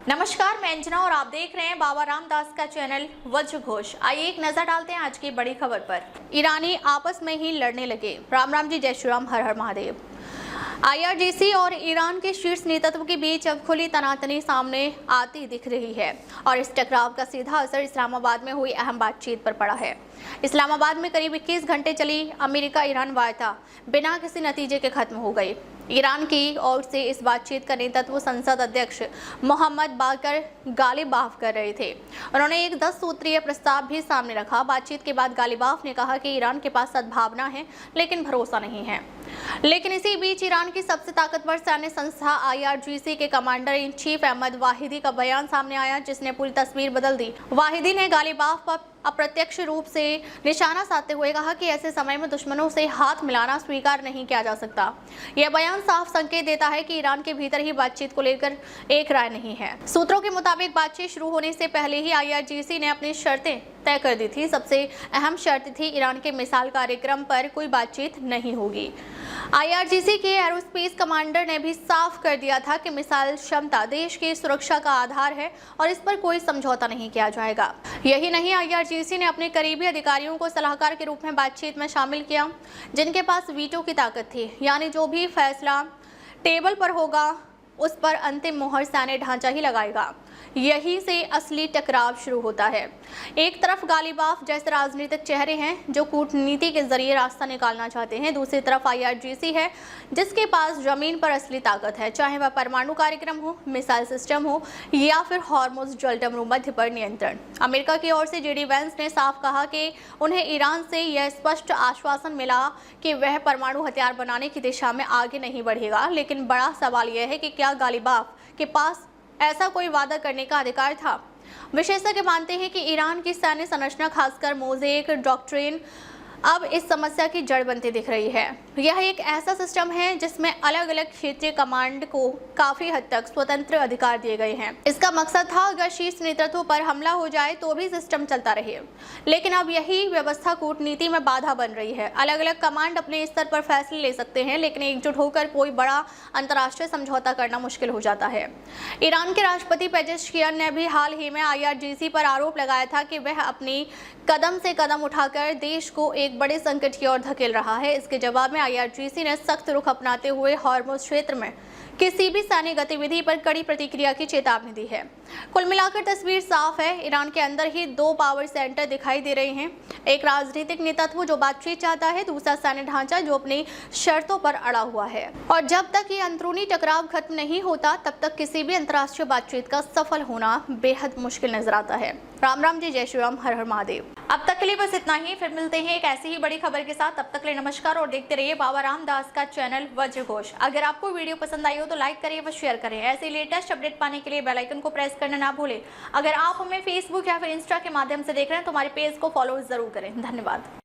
नमस्कार, मैं अंजना और आप देख रहे हैं बाबा रामदास का चैनल वज्र घोष। आइए एक नजर डालते हैं आज की बड़ी खबर पर। ईरानी आपस में ही लड़ने लगे। राम राम जी, जय श्री राम, हर हर महादेव। आईआरजीसी और ईरान के शीर्ष नेतृत्व के बीच अब खुली तनातनी सामने आती दिख रही है और इस टकराव का सीधा असर इस्लामाबाद में हुई अहम बातचीत पर पड़ा है। इस्लामाबाद में करीब 21 घंटे चली अमेरिका ईरान वार्ता बिना किसी नतीजे के खत्म हो गई। ईरान की ओर से इस बातचीत का नेतृत्व संसद अध्यक्ष मोहम्मद बाकर गालिबाफ कर रहे थे। उन्होंने एक 10 सूत्रीय प्रस्ताव भी सामने रखा। बातचीत के बाद गालिबाफ ने कहा कि ईरान के पास सद्भावना है लेकिन भरोसा नहीं है। लेकिन इसी बीच ईरान की सबसे ताकतवर सैन्य संस्था आईआरजीसी के commander in chief Ahmad Vahidi का बयान सामने आया, जिसने पूरी तस्वीर बदल दी। वाहिदी ने गालिबाफ पर अप्रत्यक्ष रूप से निशाना साधते हुए कहा कि ऐसे समय में दुश्मनों से हाथ मिलाना स्वीकार नहीं किया जा सकता। यह बयान साफ संकेत देता है कि ईरान के भीतर ही बातचीत को लेकर एक राय नहीं है। सूत्रों के मुताबिक बातचीत शुरू होने से पहले ही आईआरजीसी ने अपनी शर्तें तय कर दी थी। सबसे अहम शर्त थी ईरान के मिसाइल कार्यक्रम पर कोई बातचीत नहीं होगी। आईआरजीसी के एरोस्पेस कमांडर ने भी साफ कर दिया था कि मिसाइल क्षमता देश की सुरक्षा का आधार है और इस पर कोई समझौता नहीं किया जाएगा। यही नहीं, आईआरजीसी ने अपने करीबी अधिकारियों को सलाहकार के रूप में बातचीत में शामिल किया, जिनके पास वीटो की ताकत थी, यानी जो भी फैसला टेबल पर होगा उस पर अंतिम मोहर सैन्य ढांचा ही लगाएगा। यही से असली टकराव शुरू होता है। एक तरफ गालिबाफ जैसे राजनीतिक चेहरे हैं जो कूटनीति के जरिए रास्ता निकालना चाहते हैं, दूसरी तरफ आईआरजीसी है जिसके पास जमीन पर असली ताकत है, चाहे वह परमाणु कार्यक्रम हो, मिसाइल सिस्टम हो या फिर हॉर्मुज जलडमरू मध्य पर नियंत्रण। अमेरिका की ओर से जेडी वेंस ने साफ कहा कि उन्हें ईरान से यह स्पष्ट आश्वासन मिला कि वह परमाणु हथियार बनाने की दिशा में आगे नहीं बढ़ेगा। लेकिन बड़ा सवाल यह है कि क्या गालिबाफ के पास ऐसा कोई वादा करने का अधिकार था? विशेषज्ञ मानते हैं कि ईरान की सैन्य संरचना, खासकर मोज़ेक डॉक्ट्रिन, अब इस समस्या की जड़ बनती दिख रही है। यह एक ऐसा सिस्टम है जिसमें अलग अलग क्षेत्रीय कमांड को काफी हद तक स्वतंत्र अधिकार दिए गए हैं। इसका मकसद था अगर शीर्ष नेतृत्व पर हमला हो जाए तो भी सिस्टम चलता रहे। लेकिन अब यही व्यवस्था कूटनीति में बाधा बन रही है। अलग अलग कमांड अपने स्तर पर फैसले ले सकते हैं, लेकिन एकजुट होकर कोई बड़ा अंतर्राष्ट्रीय समझौता करना मुश्किल हो जाता है। ईरान के राष्ट्रपति पेजेश्कियन ने भी हाल ही में आईआरजीसी पर आरोप लगाया था कि वह अपनी कदम से कदम उठाकर देश को एक बड़े संकट की ओर धकेल रहा है। इसके जवाब में आईआरजीसी ने सख्त रुख अपनाते हुए हॉर्मुज क्षेत्र में किसी भी सैन्य गतिविधि पर कड़ी प्रतिक्रिया की चेतावनी दी है। कुल मिलाकर तस्वीर साफ है। ईरान के अंदर ही दो पावर सेंटर दिखाई दे रहे हैं, एक राजनीतिक नेतृत्व जो बातचीत चाहता है, दूसरा सैन्य ढांचा जो अपनी शर्तों पर अड़ा हुआ है। और जब तक ये अंदरूनी टकराव खत्म नहीं होता तब तक किसी भी अंतर्राष्ट्रीय बातचीत का सफल होना बेहद मुश्किल नजर आता है। राम राम जी, जय श्री राम, हर हर महादेव। अब तक के लिए बस इतना ही। फिर मिलते हैं एक ऐसी ही बड़ी खबर के साथ। तब तक के लिए नमस्कार और देखते रहिए बाबा रामदास का चैनल वज्र घोष। अगर आपको वीडियो पसंद आई हो तो लाइक करिए व शेयर करें। ऐसे लेटेस्ट अपडेट पाने के लिए बेल आइकन को प्रेस करना ना भूलें। अगर आप हमें फेसबुक या फिर इंस्टा के माध्यम से देख रहे हैं तो हमारे पेज को फॉलो जरूर करें। धन्यवाद।